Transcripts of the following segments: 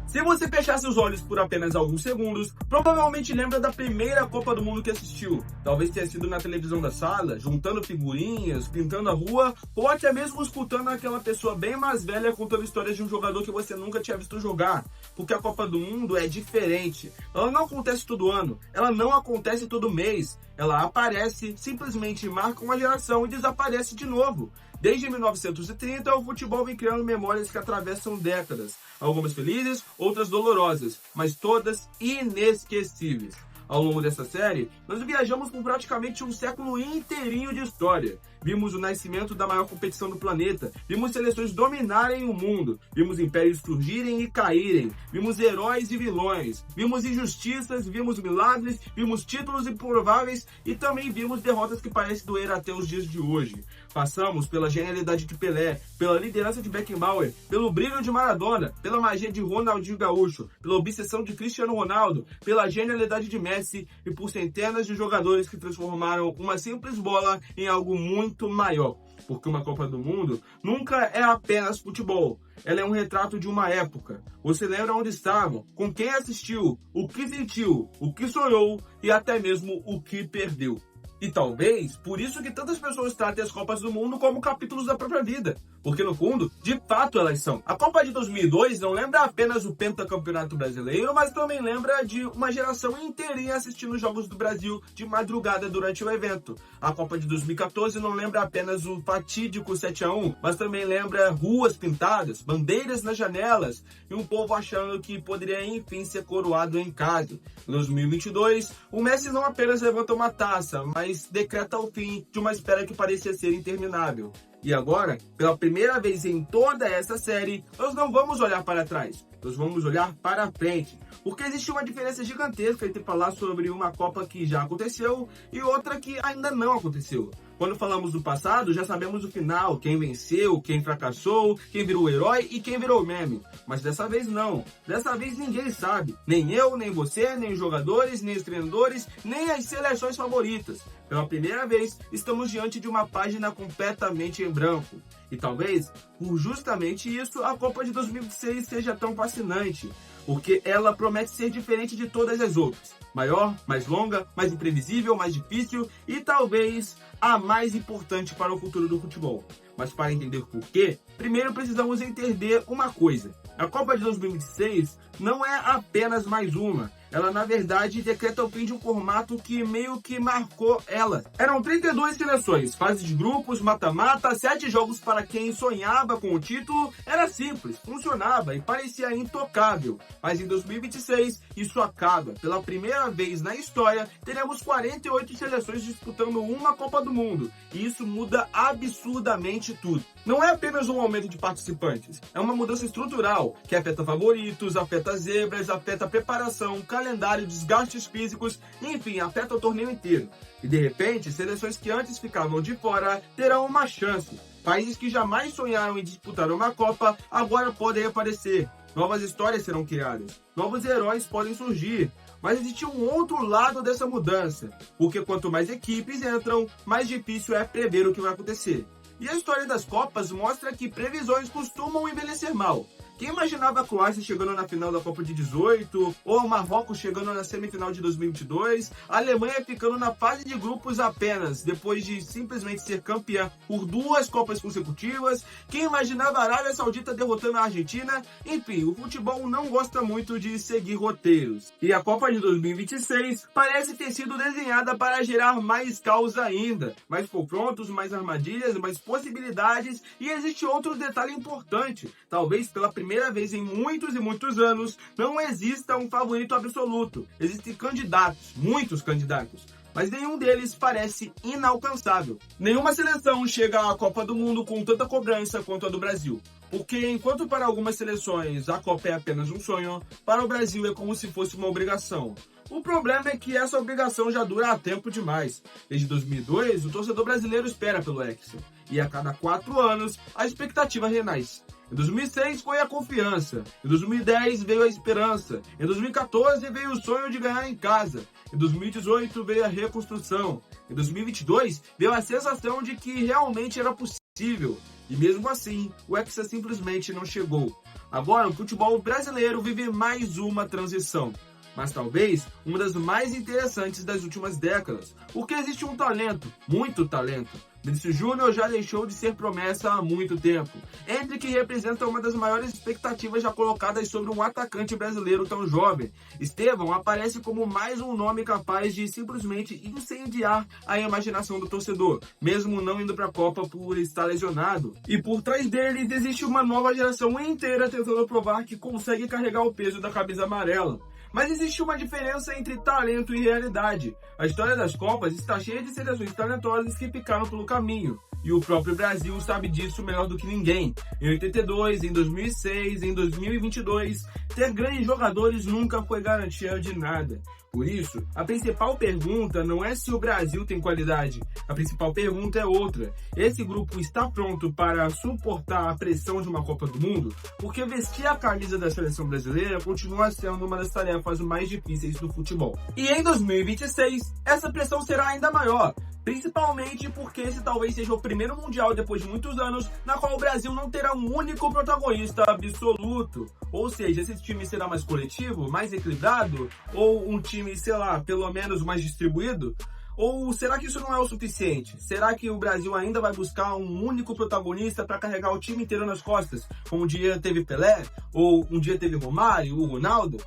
Se você fechasse os olhos por apenas alguns segundos, provavelmente lembra da primeira Copa do Mundo que assistiu. Talvez tenha sido na televisão da sala, juntando figurinhas, pintando a rua, ou até mesmo escutando aquela pessoa bem mais velha contando histórias de um jogador que você nunca tinha visto jogar. Porque a Copa do Mundo é diferente. Ela não acontece todo ano, ela não acontece todo mês. Ela aparece, simplesmente marca uma geração e desaparece de novo. Desde 1930, o futebol vem criando memórias que atravessam décadas. Algumas felizes, outras dolorosas, mas todas inesquecíveis. Ao longo dessa série, nós viajamos por praticamente um século inteirinho de história. Vimos o nascimento da maior competição do planeta, vimos seleções dominarem o mundo, vimos impérios surgirem e caírem, vimos heróis e vilões, vimos injustiças, vimos milagres, vimos títulos improváveis e também vimos derrotas que parecem doer até os dias de hoje. Passamos pela genialidade de Pelé, pela liderança de Beckenbauer, pelo brilho de Maradona, pela magia de Ronaldinho Gaúcho, pela obsessão de Cristiano Ronaldo, pela genialidade de Messi e por centenas de jogadores que transformaram uma simples bola em algo muito maior. Porque uma Copa do Mundo nunca é apenas futebol. Ela é um retrato de uma época. Você lembra onde estavam, com quem assistiu, o que sentiu, o que sonhou e até mesmo o que perdeu. E talvez por isso que tantas pessoas tratem as Copas do Mundo como capítulos da própria vida. Porque no fundo, de fato elas são. A Copa de 2002 não lembra apenas o pentacampeonato brasileiro, mas também lembra de uma geração inteirinha assistindo os Jogos do Brasil de madrugada durante o evento. A Copa de 2014 não lembra apenas o fatídico 7-1, mas também lembra ruas pintadas, bandeiras nas janelas e um povo achando que poderia enfim ser coroado em casa. Em 2022, o Messi não apenas levanta uma taça, mas decreta o fim de uma espera que parecia ser interminável. E agora, pela primeira vez em toda essa série, nós não vamos olhar para trás, nós vamos olhar para frente. Porque existe uma diferença gigantesca entre falar sobre uma Copa que já aconteceu e outra que ainda não aconteceu. Quando falamos do passado, já sabemos o final, quem venceu, quem fracassou, quem virou herói e quem virou meme. Mas dessa vez não. Dessa vez ninguém sabe. Nem eu, nem você, nem os jogadores, nem os treinadores, nem as seleções favoritas. Pela primeira vez, estamos diante de uma página completamente em branco. E talvez, por justamente isso, a Copa de 2026 seja tão fascinante. Porque ela promete ser diferente de todas as outras. Maior, mais longa, mais imprevisível, mais difícil e talvez a mais importante para o futuro do futebol. Mas para entender por quê, primeiro precisamos entender uma coisa. A Copa de 2026 não é apenas mais uma. Ela, na verdade, decreta o fim de um formato que meio que marcou ela. Eram 32 seleções, fase de grupos, mata-mata, 7 jogos para quem sonhava com o título. Era simples, funcionava e parecia intocável. Mas em 2026, isso acaba. Pela primeira vez na história, teremos 48 seleções disputando uma Copa do Mundo. E isso muda absurdamente tudo. Não é apenas um aumento de participantes, é uma mudança estrutural que afeta favoritos, afeta zebras, afeta preparação, calendário, desgastes físicos, enfim, afeta o torneio inteiro. E de repente, seleções que antes ficavam de fora terão uma chance. Países que jamais sonharam em disputar uma Copa agora podem aparecer. Novas histórias serão criadas, novos heróis podem surgir. Mas existe um outro lado dessa mudança, porque quanto mais equipes entram, mais difícil é prever o que vai acontecer. E a história das Copas mostra que previsões costumam envelhecer mal. Quem imaginava a Croácia chegando na final da Copa de 18, ou o Marrocos chegando na semifinal de 2022, a Alemanha ficando na fase de grupos apenas, depois de simplesmente ser campeã por 2 Copas consecutivas, quem imaginava a Arábia Saudita derrotando a Argentina, enfim, o futebol não gosta muito de seguir roteiros. E a Copa de 2026 parece ter sido desenhada para gerar mais caos ainda, mais confrontos, mais armadilhas, mais possibilidades, e existe outro detalhe importante, talvez pela primeira vez em muitos e muitos anos, não exista um favorito absoluto. Existem candidatos, muitos candidatos, mas nenhum deles parece inalcançável. Nenhuma seleção chega à Copa do Mundo com tanta cobrança quanto a do Brasil. Porque enquanto para algumas seleções a Copa é apenas um sonho, para o Brasil é como se fosse uma obrigação. O problema é que essa obrigação já dura há tempo demais. Desde 2002, o torcedor brasileiro espera pelo Hexa. E a cada 4 anos, a expectativa renasce. Em 2006 foi a confiança, em 2010 veio a esperança, em 2014 veio o sonho de ganhar em casa, em 2018 veio a reconstrução, em 2022 veio a sensação de que realmente era possível. E mesmo assim, o Hexa simplesmente não chegou. Agora, o futebol brasileiro vive mais uma transição, mas talvez uma das mais interessantes das últimas décadas, porque existe um talento, muito talento. Vinícius Júnior já deixou de ser promessa há muito tempo. Endrick representa uma das maiores expectativas já colocadas sobre um atacante brasileiro tão jovem. Estevão aparece como mais um nome capaz de simplesmente incendiar a imaginação do torcedor, mesmo não indo para a Copa por estar lesionado. E por trás deles existe uma nova geração inteira tentando provar que consegue carregar o peso da camisa amarela. Mas existe uma diferença entre talento e realidade. A história das Copas está cheia de seleções talentosas que ficaram pelo caminho. E o próprio Brasil sabe disso melhor do que ninguém. Em 82, em 2006, em 2022, ter grandes jogadores nunca foi garantia de nada. Por isso, a principal pergunta não é se o Brasil tem qualidade. A principal pergunta é outra. Esse grupo está pronto para suportar a pressão de uma Copa do Mundo? Porque vestir a camisa da seleção brasileira continua sendo uma das tarefas mais difíceis do futebol. E em 2026, essa pressão será ainda maior. Principalmente porque esse talvez seja o primeiro Mundial depois de muitos anos na qual o Brasil não terá um único protagonista absoluto. Ou seja, esse time será mais coletivo, mais equilibrado? Ou um time, sei lá, pelo menos mais distribuído? Ou será que isso não é o suficiente? Será que o Brasil ainda vai buscar um único protagonista para carregar o time inteiro nas costas? Como um dia teve Pelé? Ou um dia teve Romário, o Ronaldo?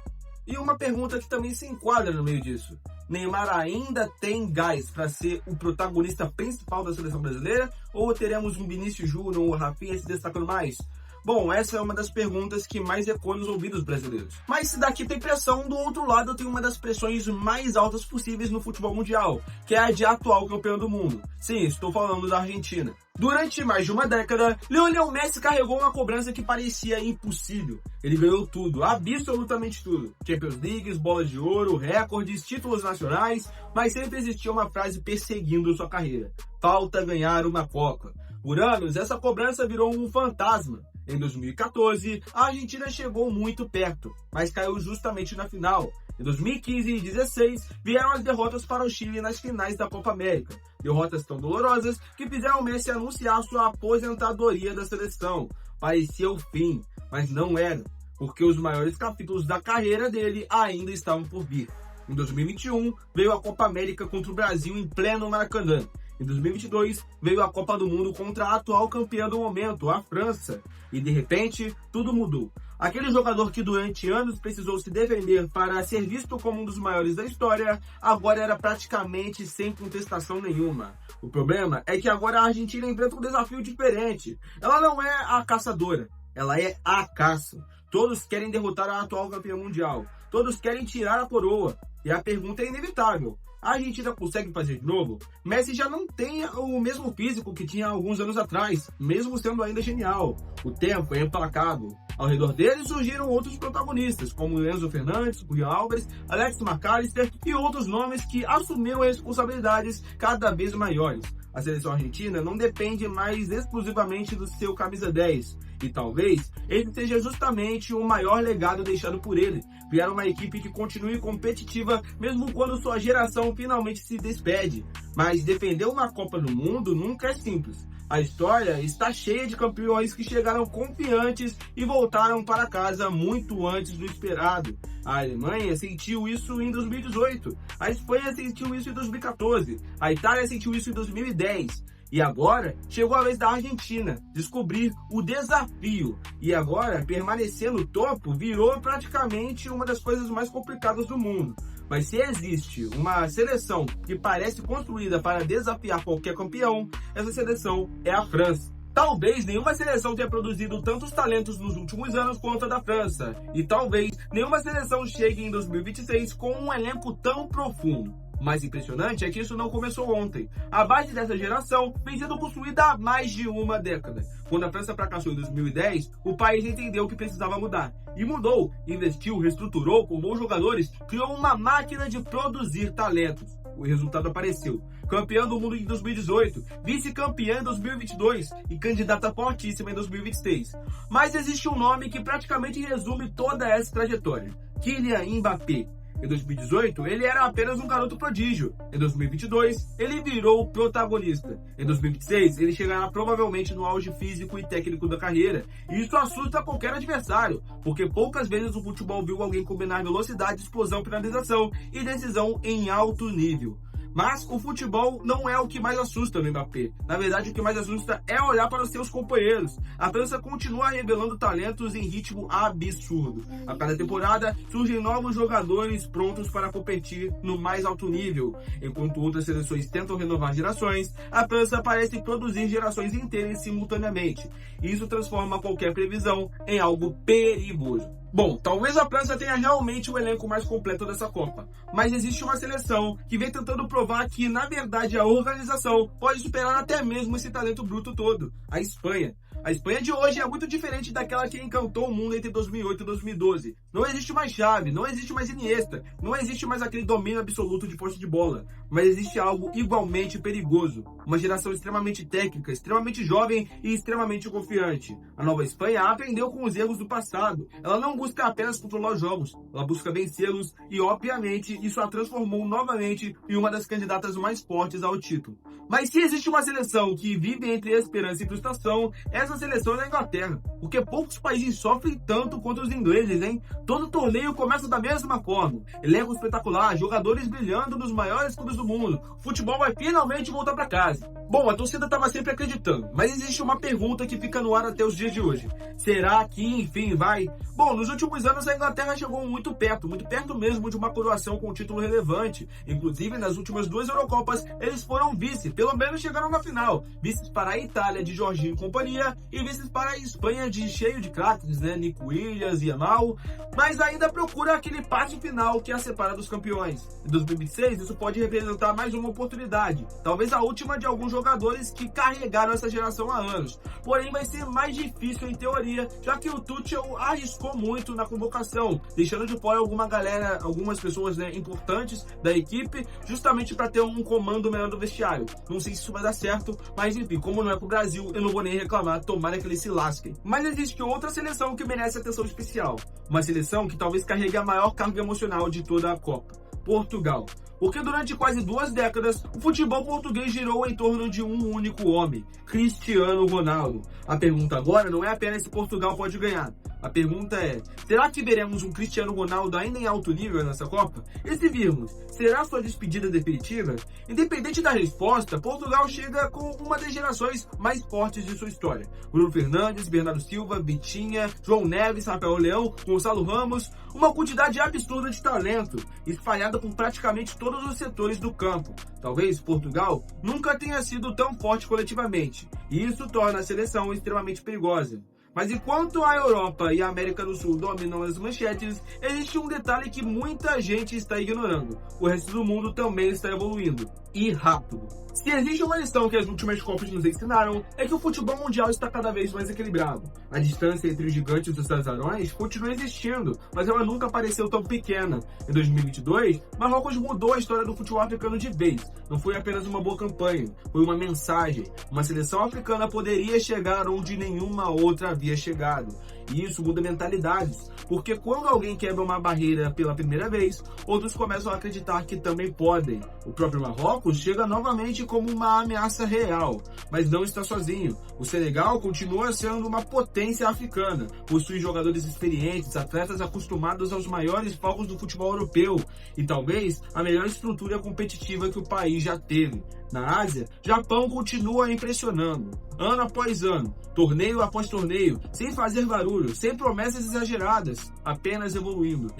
E uma pergunta que também se enquadra no meio disso. Neymar ainda tem gás para ser o protagonista principal da seleção brasileira? Ou teremos um Vinícius Júnior ou Rafinha se destacando mais? Bom, essa é uma das perguntas que mais ecoa nos ouvidos brasileiros. Mas se daqui tem pressão, do outro lado tem uma das pressões mais altas possíveis no futebol mundial, que é a de atual campeão do mundo. Sim, estou falando da Argentina. Durante mais de uma década, Lionel Messi carregou uma cobrança que parecia impossível. Ele ganhou tudo, absolutamente tudo. Champions League, bolas de ouro, recordes, títulos nacionais, mas sempre existia uma frase perseguindo sua carreira: falta ganhar uma Copa. Por anos, essa cobrança virou um fantasma. Em 2014, a Argentina chegou muito perto, mas caiu justamente na final. Em 2015 e 2016, vieram as derrotas para o Chile nas finais da Copa América. Derrotas tão dolorosas que fizeram Messi anunciar sua aposentadoria da seleção. Parecia o fim, mas não era, porque os maiores capítulos da carreira dele ainda estavam por vir. Em 2021, veio a Copa América contra o Brasil em pleno Maracanã. Em 2022, veio a Copa do Mundo contra a atual campeã do momento, a França. E de repente, tudo mudou. Aquele jogador que durante anos precisou se defender para ser visto como um dos maiores da história, agora era praticamente sem contestação nenhuma. O problema é que agora a Argentina enfrenta um desafio diferente. Ela não é a caçadora, ela é a caça. Todos querem derrotar a atual campeã mundial. Todos querem tirar a coroa. E a pergunta é inevitável: a Argentina consegue fazer de novo? Messi já não tem o mesmo físico que tinha alguns anos atrás, mesmo sendo ainda genial. O tempo é implacável. Ao redor dele surgiram outros protagonistas, como Enzo Fernandes, Julián Álvares, Alex McAllister e outros nomes que assumiram responsabilidades cada vez maiores. A seleção argentina não depende mais exclusivamente do seu camisa 10. E talvez esse seja justamente o maior legado deixado por ele: criar uma equipe que continue competitiva mesmo quando sua geração finalmente se despede. Mas defender uma Copa do Mundo nunca é simples. A história está cheia de campeões que chegaram confiantes e voltaram para casa muito antes do esperado. A Alemanha sentiu isso em 2018, a Espanha sentiu isso em 2014, a Itália sentiu isso em 2010. E agora chegou a vez da Argentina descobrir o desafio. E agora permanecer no topo virou praticamente uma das coisas mais complicadas do mundo. Mas se existe uma seleção que parece construída para desafiar qualquer campeão, essa seleção é a França. Talvez nenhuma seleção tenha produzido tantos talentos nos últimos anos quanto a da França. E talvez nenhuma seleção chegue em 2026 com um elenco tão profundo. O mais impressionante é que isso não começou ontem. A base dessa geração vem sendo construída há mais de uma década. Quando a França fracassou em 2010, o país entendeu que precisava mudar. E mudou, investiu, reestruturou, formou jogadores, criou uma máquina de produzir talentos. O resultado apareceu. Campeã do mundo em 2018, vice-campeã em 2022 e candidata fortíssima em 2026. Mas existe um nome que praticamente resume toda essa trajetória: Kylian Mbappé. Em 2018, ele era apenas um garoto prodígio. Em 2022, ele virou o protagonista. Em 2026, ele chegará provavelmente no auge físico e técnico da carreira. E isso assusta qualquer adversário, porque poucas vezes o futebol viu alguém combinar velocidade, explosão, finalização e decisão em alto nível. Mas o futebol não é o que mais assusta no Mbappé. Na verdade, o que mais assusta é olhar para os seus companheiros. A França continua revelando talentos em ritmo absurdo. A cada temporada surgem novos jogadores prontos para competir no mais alto nível. Enquanto outras seleções tentam renovar gerações, a França parece produzir gerações inteiras simultaneamente. Isso transforma qualquer previsão em algo perigoso. Bom, talvez a França tenha realmente o elenco mais completo dessa Copa, mas existe uma seleção que vem tentando provar que, na verdade, a organização pode superar até mesmo esse talento bruto todo, a Espanha. A Espanha de hoje é muito diferente daquela que encantou o mundo entre 2008 e 2012. Não existe mais Xavi, não existe mais Iniesta, não existe mais aquele domínio absoluto de posse de bola, mas existe algo igualmente perigoso. Uma geração extremamente técnica, extremamente jovem e extremamente confiante. A nova Espanha aprendeu com os erros do passado. Ela não busca apenas controlar os jogos, ela busca vencê-los e, obviamente, isso a transformou novamente em uma das candidatas mais fortes ao título. Mas se existe uma seleção que vive entre esperança e frustração, essa seleção é da Inglaterra, porque poucos países sofrem tanto quanto os ingleses, hein? Todo torneio começa da mesma forma, elenco espetacular, jogadores brilhando nos maiores clubes do mundo, o futebol vai finalmente voltar para casa. Bom, a torcida estava sempre acreditando, mas existe uma pergunta que fica no ar até os dias de hoje. Será que enfim vai? Bom, nos últimos anos a Inglaterra chegou muito perto mesmo de uma coroação com um título relevante. Inclusive, nas últimas 2 Eurocopas, eles foram vice, pelo menos chegaram na final. Vices para a Itália de Jorginho e companhia e vices para a Espanha de cheio de craques, né? Nico Williams, Yamal, mas ainda procura aquele passe final que a separa dos campeões. Em 2026, isso pode representar mais uma oportunidade, talvez a última de alguns jogadores que carregaram essa geração há anos. Porém, vai ser mais difícil em teoria, já que o Tuchel arriscou muito na convocação, deixando de fora algumas pessoas, né, importantes da equipe, justamente para ter um comando melhor do vestiário. Não sei se isso vai dar certo, mas enfim, como não é pro Brasil, eu não vou nem reclamar, tomara que eles se lasquem. Mas existe outra seleção que merece atenção especial, uma seleção que talvez carregue a maior carga emocional de toda a Copa: Portugal. Porque durante quase 2 décadas, o futebol português girou em torno de um único homem, Cristiano Ronaldo. A pergunta agora não é apenas se Portugal pode ganhar. A pergunta é, será que veremos um Cristiano Ronaldo ainda em alto nível nessa Copa? E se virmos, será sua despedida definitiva? Independente da resposta, Portugal chega com uma das gerações mais fortes de sua história. Bruno Fernandes, Bernardo Silva, Vitinha, João Neves, Rafael Leão, Gonçalo Ramos, uma quantidade absurda de talento, espalhada por praticamente todos os setores do campo. Talvez Portugal nunca tenha sido tão forte coletivamente, e isso torna a seleção extremamente perigosa. Mas enquanto a Europa e a América do Sul dominam as manchetes, existe um detalhe que muita gente está ignorando: o resto do mundo também está evoluindo, e rápido. Se existe uma lição que as últimas Copas nos ensinaram, é que o futebol mundial está cada vez mais equilibrado. A distância entre os gigantes dos azarões continua existindo, mas ela nunca pareceu tão pequena. Em 2022, Marrocos mudou a história do futebol africano de vez. Não foi apenas uma boa campanha, foi uma mensagem. Uma seleção africana poderia chegar onde nenhuma outra havia chegado. E isso muda mentalidades, porque quando alguém quebra uma barreira pela primeira vez, outros começam a acreditar que também podem. O próprio Marrocos chega novamente como uma ameaça real, mas não está sozinho. O Senegal continua sendo uma potência africana, possui jogadores experientes, atletas acostumados aos maiores palcos do futebol europeu e talvez a melhor estrutura competitiva que o país já teve. Na Ásia, Japão continua impressionando, ano após ano, torneio após torneio, sem fazer barulho, sem promessas exageradas, apenas evoluindo,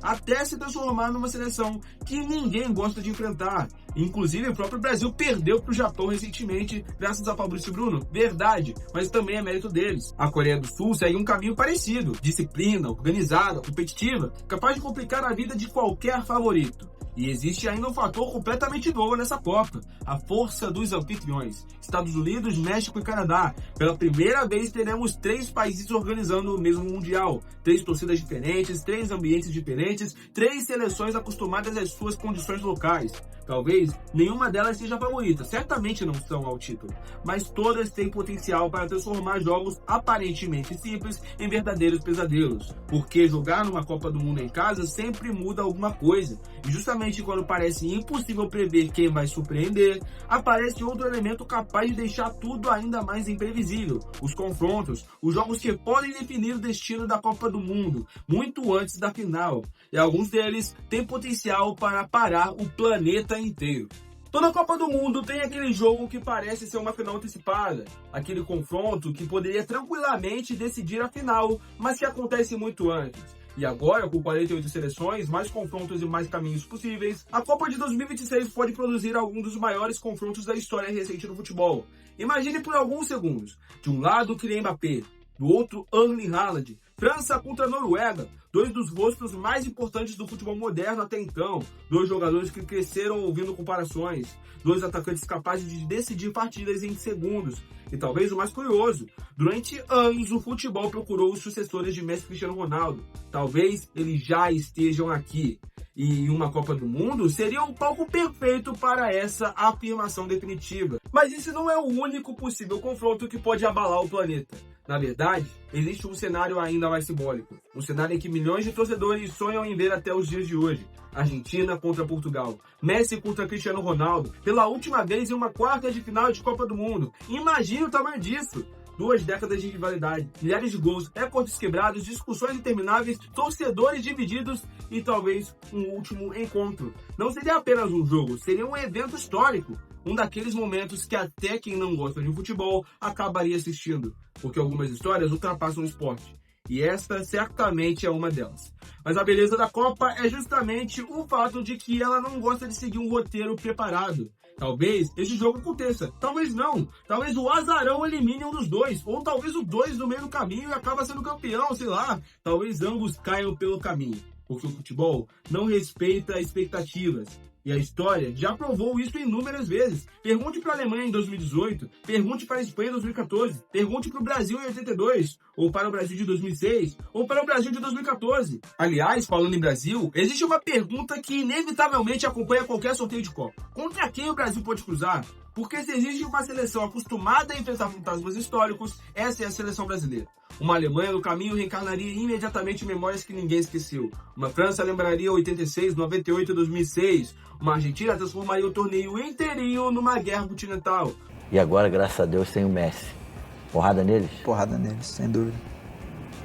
até se transformar numa seleção que ninguém gosta de enfrentar. Inclusive, o próprio Brasil perdeu para o Japão recentemente, graças a Fabrício Bruno, verdade, mas também é mérito deles. A Coreia do Sul segue um caminho parecido, disciplina, organizada, competitiva, capaz de complicar a vida de qualquer favorito. E existe ainda um fator completamente novo nessa Copa: a força dos anfitriões. Estados Unidos, México e Canadá. Pela primeira vez teremos 3 países organizando o mesmo Mundial. 3 torcidas diferentes, 3 ambientes diferentes, 3 seleções acostumadas às suas condições locais. Talvez nenhuma delas seja favorita, certamente não são ao título, mas todas têm potencial para transformar jogos aparentemente simples em verdadeiros pesadelos, porque jogar numa Copa do Mundo em casa sempre muda alguma coisa, e justamente quando parece impossível prever quem vai surpreender, aparece outro elemento capaz de deixar tudo ainda mais imprevisível: os confrontos, os jogos que podem definir o destino da Copa do Mundo, muito antes da final, e alguns deles têm potencial para parar o planeta inteiro. Toda Copa do Mundo tem aquele jogo que parece ser uma final antecipada, aquele confronto que poderia tranquilamente decidir a final, mas que acontece muito antes. E agora, com 48 seleções, mais confrontos e mais caminhos possíveis, a Copa de 2026 pode produzir alguns dos maiores confrontos da história recente do futebol. Imagine por alguns segundos, de um lado Kylian Mbappé, do outro Erling Haaland, França contra Noruega, dois dos rostos mais importantes do futebol moderno até então, dois jogadores que cresceram ouvindo comparações, dois atacantes capazes de decidir partidas em segundos. E talvez o mais curioso, durante anos o futebol procurou os sucessores de Messi e Cristiano Ronaldo. Talvez eles já estejam aqui. E uma Copa do Mundo seria um palco perfeito para essa afirmação definitiva. Mas esse não é o único possível confronto que pode abalar o planeta. Na verdade, existe um cenário ainda mais simbólico. Um cenário em que milhões de torcedores sonham em ver até os dias de hoje. Argentina contra Portugal, Messi contra Cristiano Ronaldo, pela última vez em uma quarta de final de Copa do Mundo. Imagine o tamanho disso! 2 décadas de rivalidade, milhares de gols, recordes quebrados, discussões intermináveis, torcedores divididos e talvez um último encontro. Não seria apenas um jogo, seria um evento histórico. Um daqueles momentos que até quem não gosta de futebol acabaria assistindo, porque algumas histórias ultrapassam o esporte. E esta certamente é uma delas. Mas a beleza da Copa é justamente o fato de que ela não gosta de seguir um roteiro preparado. Talvez esse jogo aconteça, talvez não. Talvez o azarão elimine um dos dois, ou talvez o dois no meio do caminho e acaba sendo campeão, sei lá. Talvez ambos caiam pelo caminho, porque o futebol não respeita expectativas. E a história já provou isso inúmeras vezes. Pergunte para a Alemanha em 2018, pergunte para a Espanha em 2014, pergunte para o Brasil em 82, ou para o Brasil de 2006, ou para o Brasil de 2014. Aliás, falando em Brasil, existe uma pergunta que inevitavelmente acompanha qualquer sorteio de Copa. Contra quem o Brasil pode cruzar? Porque se existe uma seleção acostumada a enfrentar fantasmas históricos, essa é a seleção brasileira. Uma Alemanha no caminho reencarnaria imediatamente memórias que ninguém esqueceu. Uma França lembraria 86, 98 e 2006. Uma Argentina transformaria o torneio inteirinho numa guerra continental. E agora, graças a Deus, tem o Messi. Porrada neles? Porrada neles, sem dúvida.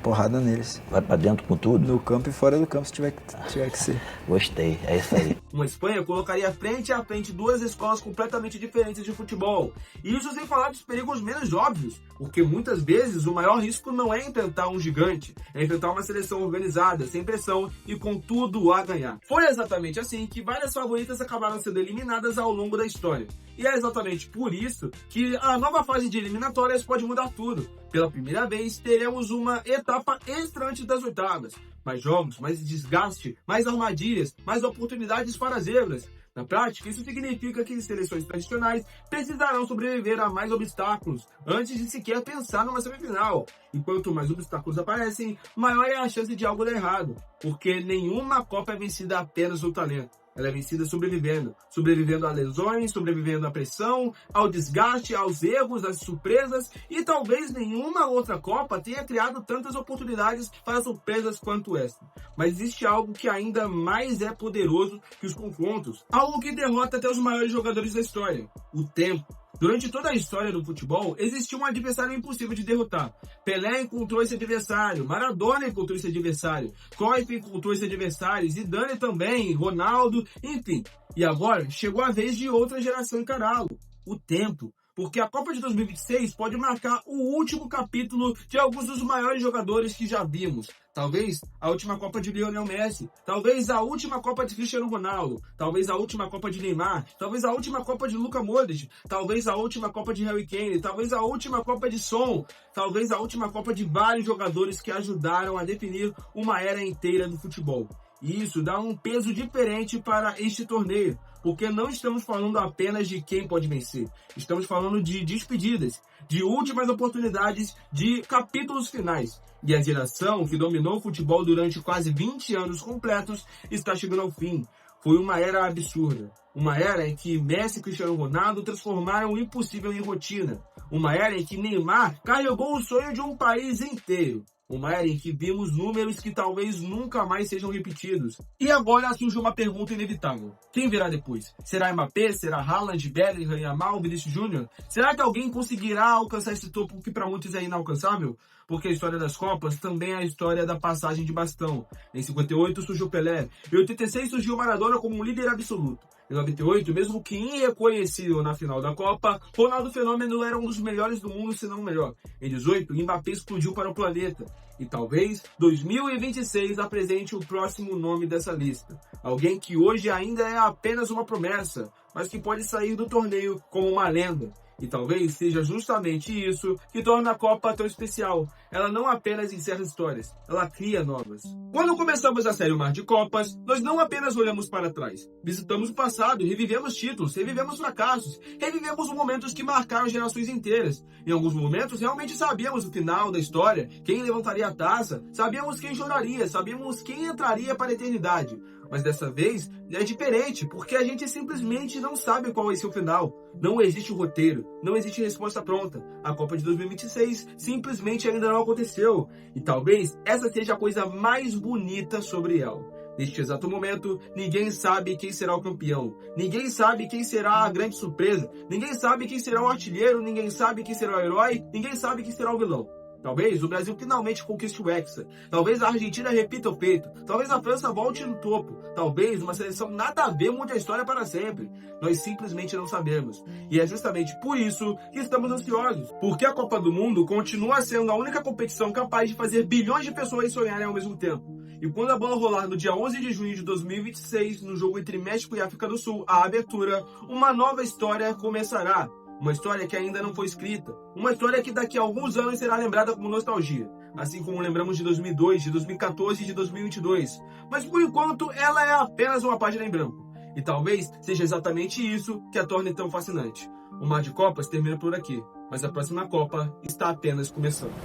Porrada neles. Vai pra dentro com tudo? No campo e fora do campo, se tiver que ser. Gostei, é isso aí. Uma Espanha colocaria frente a frente duas escolas completamente diferentes de futebol. E isso sem falar dos perigos menos óbvios, porque muitas vezes o maior risco não é enfrentar um gigante, é enfrentar uma seleção organizada, sem pressão e com tudo a ganhar. Foi exatamente assim que várias favoritas acabaram sendo eliminadas ao longo da história. E é exatamente por isso que a nova fase de eliminatórias pode mudar tudo. Pela primeira vez, teremos uma etapa extra antes das oitavas. Mais jogos, mais desgaste, mais armadilhas, mais oportunidades para as zebras. Na prática, isso significa que as seleções tradicionais precisarão sobreviver a mais obstáculos antes de sequer pensar numa semifinal. E quanto mais obstáculos aparecem, maior é a chance de algo dar errado. Porque nenhuma Copa é vencida apenas no talento. Ela é vencida sobrevivendo a lesões, sobrevivendo à pressão, ao desgaste, aos erros, às surpresas, e talvez nenhuma outra Copa tenha criado tantas oportunidades para surpresas quanto esta. Mas existe algo que ainda mais é poderoso que os confrontos, algo que derrota até os maiores jogadores da história: o tempo. Durante toda a história do futebol, existiu um adversário impossível de derrotar. Pelé encontrou esse adversário, Maradona encontrou esse adversário, Cruyff encontrou esse adversário, Zidane também, Ronaldo, enfim. E agora chegou a vez de outra geração encará-lo: o tempo. Porque a Copa de 2026 pode marcar o último capítulo de alguns dos maiores jogadores que já vimos. Talvez a última Copa de Lionel Messi, talvez a última Copa de Cristiano Ronaldo, talvez a última Copa de Neymar, talvez a última Copa de Luka Modric, talvez a última Copa de Harry Kane, talvez a última Copa de Son, talvez a última Copa de vários jogadores que ajudaram a definir uma era inteira do futebol. E isso dá um peso diferente para este torneio, porque não estamos falando apenas de quem pode vencer, estamos falando de despedidas, de últimas oportunidades, de capítulos finais. E a geração que dominou o futebol durante quase 20 anos completos está chegando ao fim. Foi uma era absurda, Uma era em que Messi e Cristiano Ronaldo transformaram o impossível em rotina. Uma era em que Neymar carregou o sonho de um país inteiro. Uma era em que vimos números que talvez nunca mais sejam repetidos. E agora surge uma pergunta inevitável. Quem virá depois? Será Mbappé? Será Haaland, Bellingham, Yamal, Vinícius Júnior? Será que alguém conseguirá alcançar esse topo que para muitos é inalcançável? Porque a história das Copas também é a história da passagem de bastão. Em 58 surgiu Pelé. Em 86 surgiu Maradona como um líder absoluto. Em 98, mesmo que irreconhecível na final da Copa, Ronaldo Fenômeno era um dos melhores do mundo, se não o melhor. Em 18, Mbappé explodiu para o planeta. E talvez 2026 apresente o próximo nome dessa lista. Alguém que hoje ainda é apenas uma promessa, mas que pode sair do torneio como uma lenda. E talvez seja justamente isso que torna a Copa tão especial. Ela não apenas encerra histórias, ela cria novas. Quando começamos a série O Mar de Copas, nós não apenas olhamos para trás. Visitamos o passado, revivemos títulos, revivemos fracassos, revivemos momentos que marcaram gerações inteiras. Em alguns momentos, realmente sabíamos o final da história, quem levantaria a taça, sabíamos quem choraria, sabíamos quem entraria para a eternidade. Mas dessa vez é diferente, porque a gente simplesmente não sabe qual vai ser o final. Não existe roteiro, não existe resposta pronta. A Copa de 2026 simplesmente ainda não aconteceu. E talvez essa seja a coisa mais bonita sobre ela. Neste exato momento, ninguém sabe quem será o campeão. Ninguém sabe quem será a grande surpresa. Ninguém sabe quem será o artilheiro. Ninguém sabe quem será o herói. Ninguém sabe quem será o vilão. Talvez o Brasil finalmente conquiste o Hexa. Talvez a Argentina repita o feito. Talvez a França volte no topo. Talvez uma seleção nada a ver mude a história para sempre. Nós simplesmente não sabemos. E é justamente por isso que estamos ansiosos. Porque a Copa do Mundo continua sendo a única competição capaz de fazer bilhões de pessoas sonharem ao mesmo tempo. E quando a bola rolar no dia 11 de junho de 2026, no jogo entre México e África do Sul, a abertura, uma nova história começará. Uma história que ainda não foi escrita. Uma história que daqui a alguns anos será lembrada como nostalgia. Assim como lembramos de 2002, de 2014 e de 2022. Mas por enquanto, ela é apenas uma página em branco. E talvez seja exatamente isso que a torne tão fascinante. O Mar de Copas termina por aqui. Mas a próxima Copa está apenas começando.